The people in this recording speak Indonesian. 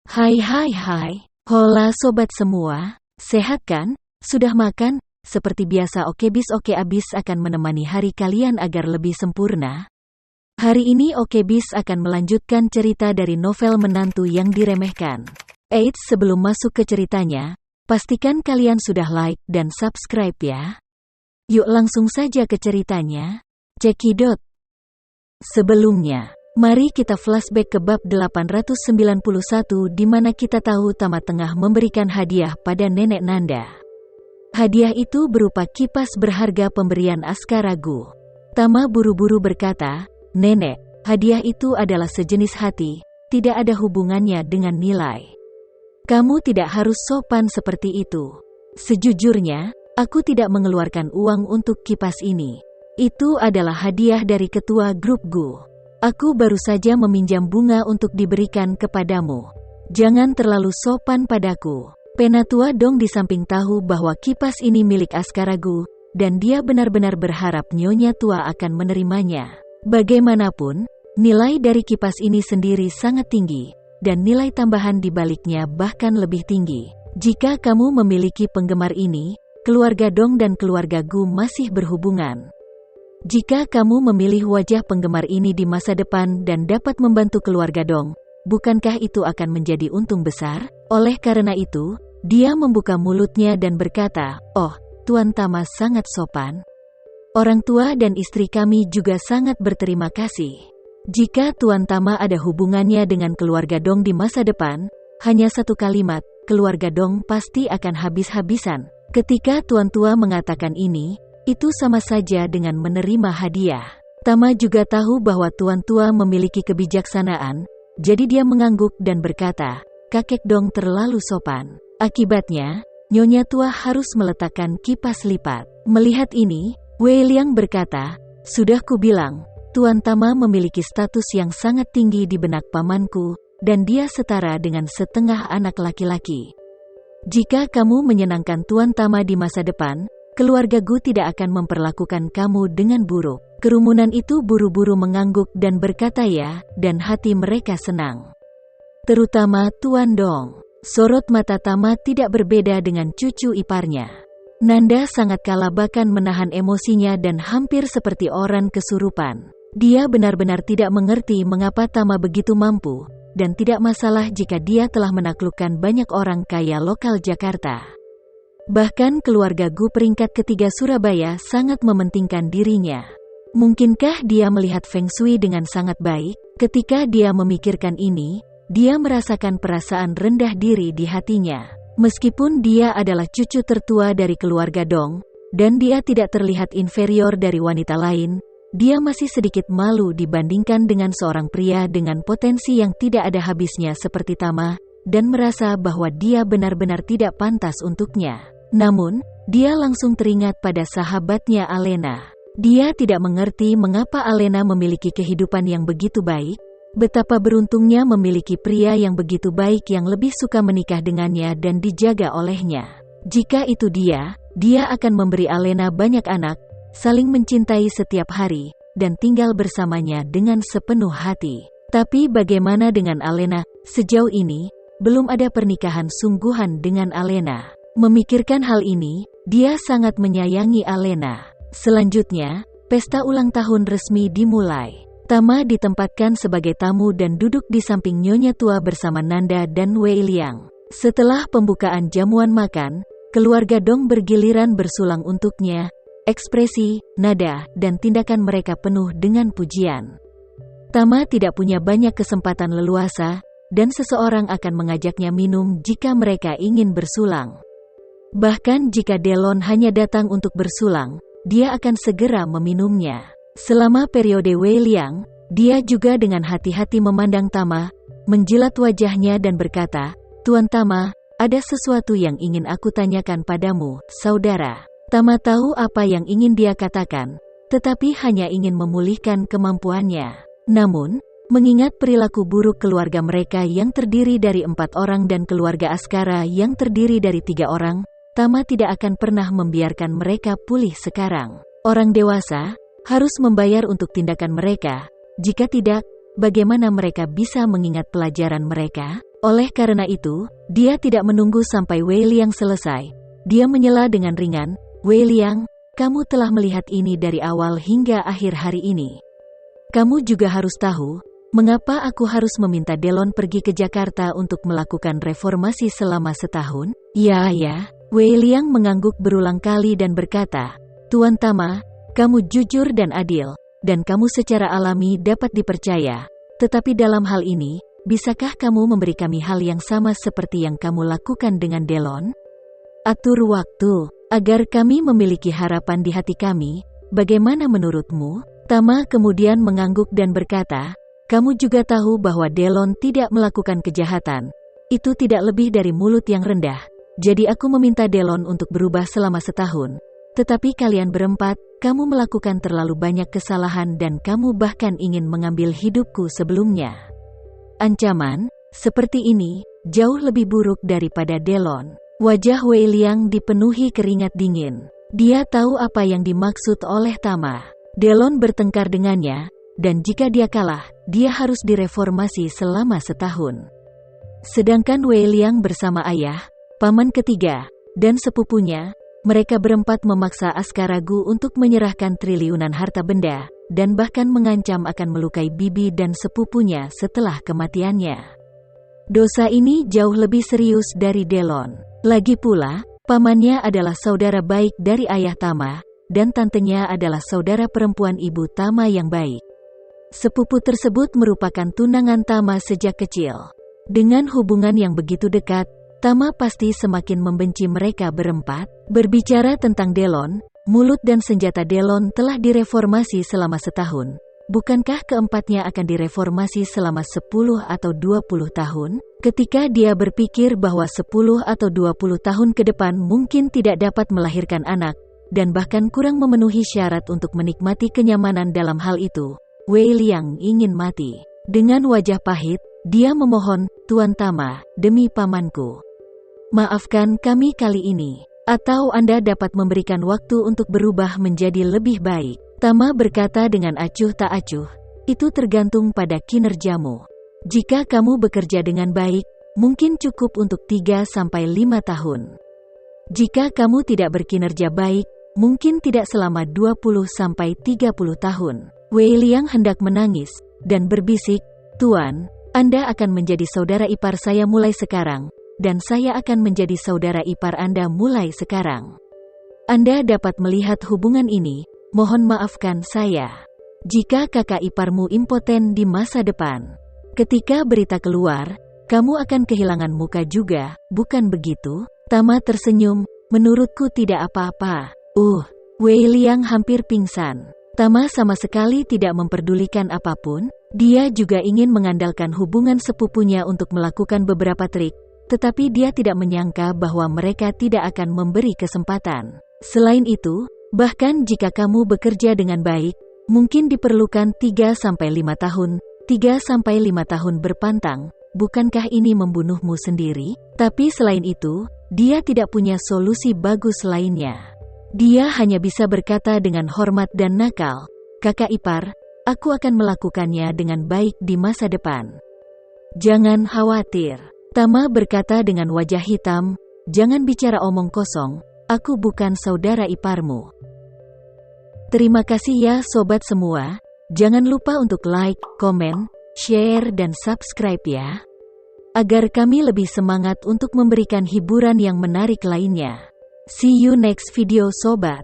Hai hai hai, hola sobat semua, sehat kan? Sudah makan? Seperti biasa Okebis Oke Abis akan menemani hari kalian agar lebih sempurna. Hari ini Okebis akan melanjutkan cerita dari novel Menantu yang Diremehkan. Eits, sebelum masuk ke ceritanya, pastikan kalian sudah like dan subscribe ya. Yuk langsung saja ke ceritanya. Cekidot. Sebelumnya, mari kita flashback ke bab 891 di mana kita tahu Tama tengah memberikan hadiah pada Nenek Nanda. Hadiah itu berupa kipas berharga pemberian Askaragu. Tama buru-buru berkata, "Nenek, hadiah itu adalah sejenis hati, tidak ada hubungannya dengan nilai. Kamu tidak harus sopan seperti itu. Sejujurnya, aku tidak mengeluarkan uang untuk kipas ini. Itu adalah hadiah dari ketua grup Gu. Aku baru saja meminjam bunga untuk diberikan kepadamu. Jangan terlalu sopan padaku." Penatua Dong di samping tahu bahwa kipas ini milik Askaragu, dan dia benar-benar berharap Nyonya Tua akan menerimanya. Bagaimanapun, nilai dari kipas ini sendiri sangat tinggi, dan nilai tambahan di baliknya bahkan lebih tinggi. Jika kamu memiliki penggemar ini, keluarga Dong dan keluarga Gu masih berhubungan. Jika kamu memilih wajah penggemar ini di masa depan dan dapat membantu keluarga Dong, bukankah itu akan menjadi untung besar? Oleh karena itu, dia membuka mulutnya dan berkata, "Oh, Tuan Tama sangat sopan. Orang tua dan istri kami juga sangat berterima kasih. Jika Tuan Tama ada hubungannya dengan keluarga Dong di masa depan, hanya satu kalimat, keluarga Dong pasti akan habis-habisan." Ketika Tuan Tua mengatakan ini, itu sama saja dengan menerima hadiah. Tama juga tahu bahwa Tuan Tua memiliki kebijaksanaan, jadi dia mengangguk dan berkata, "Kakek Dong terlalu sopan." Akibatnya, Nyonya Tua harus meletakkan kipas lipat. Melihat ini, Wei Liang berkata, "Sudah kubilang, Tuan Tama memiliki status yang sangat tinggi di benak pamanku, dan dia setara dengan setengah anak laki-laki. Jika kamu menyenangkan Tuan Tama di masa depan, keluarga Gu tidak akan memperlakukan kamu dengan buruk." Kerumunan itu buru-buru mengangguk dan berkata ya, dan hati mereka senang. Terutama Tuan Dong. Sorot mata Tama tidak berbeda dengan cucu iparnya. Nanda sangat kalabakan menahan emosinya dan hampir seperti orang kesurupan. Dia benar-benar tidak mengerti mengapa Tama begitu mampu, dan tidak masalah jika dia telah menaklukkan banyak orang kaya lokal Jakarta. Bahkan keluarga Gu peringkat ketiga Surabaya sangat mementingkan dirinya. Mungkinkah dia melihat Feng Shui dengan sangat baik? Ketika dia memikirkan ini, dia merasakan perasaan rendah diri di hatinya. Meskipun dia adalah cucu tertua dari keluarga Dong, dan dia tidak terlihat inferior dari wanita lain, dia masih sedikit malu dibandingkan dengan seorang pria dengan potensi yang tidak ada habisnya seperti Tama, dan merasa bahwa dia benar-benar tidak pantas untuknya. Namun, dia langsung teringat pada sahabatnya Alena. Dia tidak mengerti mengapa Alena memiliki kehidupan yang begitu baik. Betapa beruntungnya memiliki pria yang begitu baik yang lebih suka menikah dengannya dan dijaga olehnya. Jika itu dia akan memberi Alena banyak anak, saling mencintai setiap hari, dan tinggal bersamanya dengan sepenuh hati. Tapi bagaimana dengan Alena? Sejauh ini, belum ada pernikahan sungguhan dengan Alena. Memikirkan hal ini, dia sangat menyayangi Alena. Selanjutnya, pesta ulang tahun resmi dimulai. Tama ditempatkan sebagai tamu dan duduk di samping Nyonya Tua bersama Nanda dan Wei Liang. Setelah pembukaan jamuan makan, keluarga Dong bergiliran bersulang untuknya. Ekspresi, nada, dan tindakan mereka penuh dengan pujian. Tama tidak punya banyak kesempatan leluasa, dan seseorang akan mengajaknya minum jika mereka ingin bersulang. Bahkan jika Delon hanya datang untuk bersulang, dia akan segera meminumnya. Selama periode Wei Liang, dia juga dengan hati-hati memandang Tama, menjilat wajahnya dan berkata, "Tuan Tama, ada sesuatu yang ingin aku tanyakan padamu, saudara." Tama tahu apa yang ingin dia katakan, tetapi hanya ingin memulihkan kemampuannya. Namun, mengingat perilaku buruk keluarga mereka yang terdiri dari 4 orang dan keluarga Askara yang terdiri dari 3 orang, Tama tidak akan pernah membiarkan mereka pulih sekarang. Orang dewasa harus membayar untuk tindakan mereka. Jika tidak, bagaimana mereka bisa mengingat pelajaran mereka? Oleh karena itu, dia tidak menunggu sampai Wei Liang selesai. Dia menyela dengan ringan, "Wei Liang, kamu telah melihat ini dari awal hingga akhir hari ini. Kamu juga harus tahu, mengapa aku harus meminta Delon pergi ke Jakarta untuk melakukan reformasi selama setahun?" "Ya. Wei Liang mengangguk berulang kali dan berkata, "Tuan Tama, kamu jujur dan adil, dan kamu secara alami dapat dipercaya. Tetapi dalam hal ini, bisakah kamu memberi kami hal yang sama seperti yang kamu lakukan dengan Delon? Atur waktu, agar kami memiliki harapan di hati kami. Bagaimana menurutmu?" Tama kemudian mengangguk dan berkata, "Kamu juga tahu bahwa Delon tidak melakukan kejahatan. Itu tidak lebih dari mulut yang rendah. Jadi aku meminta Delon untuk berubah selama setahun. Tetapi kalian berempat, kamu melakukan terlalu banyak kesalahan dan kamu bahkan ingin mengambil hidupku sebelumnya. Ancaman seperti ini jauh lebih buruk daripada Delon." Wajah Wei Liang dipenuhi keringat dingin. Dia tahu apa yang dimaksud oleh Tama. Delon bertengkar dengannya, dan jika dia kalah, dia harus direformasi selama setahun. Sedangkan Wei Liang bersama ayah, paman ketiga, dan sepupunya, mereka berempat memaksa Askaragu untuk menyerahkan triliunan harta benda, dan bahkan mengancam akan melukai bibi dan sepupunya setelah kematiannya. Dosa ini jauh lebih serius dari Delon. Lagi pula, pamannya adalah saudara baik dari ayah Tama, dan tantenya adalah saudara perempuan ibu Tama yang baik. Sepupu tersebut merupakan tunangan Tama sejak kecil. Dengan hubungan yang begitu dekat, Tama pasti semakin membenci mereka berempat. Berbicara tentang Delon, mulut dan senjata Delon telah direformasi selama setahun. Bukankah keempatnya akan direformasi selama 10 atau 20 tahun? Ketika dia berpikir bahwa 10 atau 20 tahun ke depan mungkin tidak dapat melahirkan anak, dan bahkan kurang memenuhi syarat untuk menikmati kenyamanan dalam hal itu, Wei Liang ingin mati. Dengan wajah pahit, dia memohon, "Tuan Tama, demi pamanku, maafkan kami kali ini. Atau Anda dapat memberikan waktu untuk berubah menjadi lebih baik." Tama berkata dengan acuh tak acuh, "Itu tergantung pada kinerjamu. Jika kamu bekerja dengan baik, mungkin cukup untuk 3-5 tahun. Jika kamu tidak berkinerja baik, mungkin tidak selama 20-30 tahun." Wei Liang hendak menangis, dan berbisik, "Tuan, Anda akan menjadi saudara ipar saya mulai sekarang, dan saya akan menjadi saudara ipar Anda mulai sekarang. Anda dapat melihat hubungan ini, mohon maafkan saya. Jika kakak iparmu impoten di masa depan, ketika berita keluar, kamu akan kehilangan muka juga, bukan begitu?" Tama tersenyum, "Menurutku tidak apa-apa." Wei Liang hampir pingsan. Tama sama sekali tidak memperdulikan apapun. Dia juga ingin mengandalkan hubungan sepupunya untuk melakukan beberapa trik, tetapi dia tidak menyangka bahwa mereka tidak akan memberi kesempatan. Selain itu, bahkan jika kamu bekerja dengan baik, mungkin diperlukan 3-5 tahun, 3-5 tahun berpantang. Bukankah ini membunuhmu sendiri? Tapi selain itu, dia tidak punya solusi bagus lainnya. Dia hanya bisa berkata dengan hormat dan nakal, "Kakak ipar, aku akan melakukannya dengan baik di masa depan. Jangan khawatir." Tama berkata dengan wajah hitam, "Jangan bicara omong kosong, aku bukan saudara iparmu." Terima kasih ya sobat semua. Jangan lupa untuk like, komen, share dan subscribe ya, agar kami lebih semangat untuk memberikan hiburan yang menarik lainnya. See you next video sobat.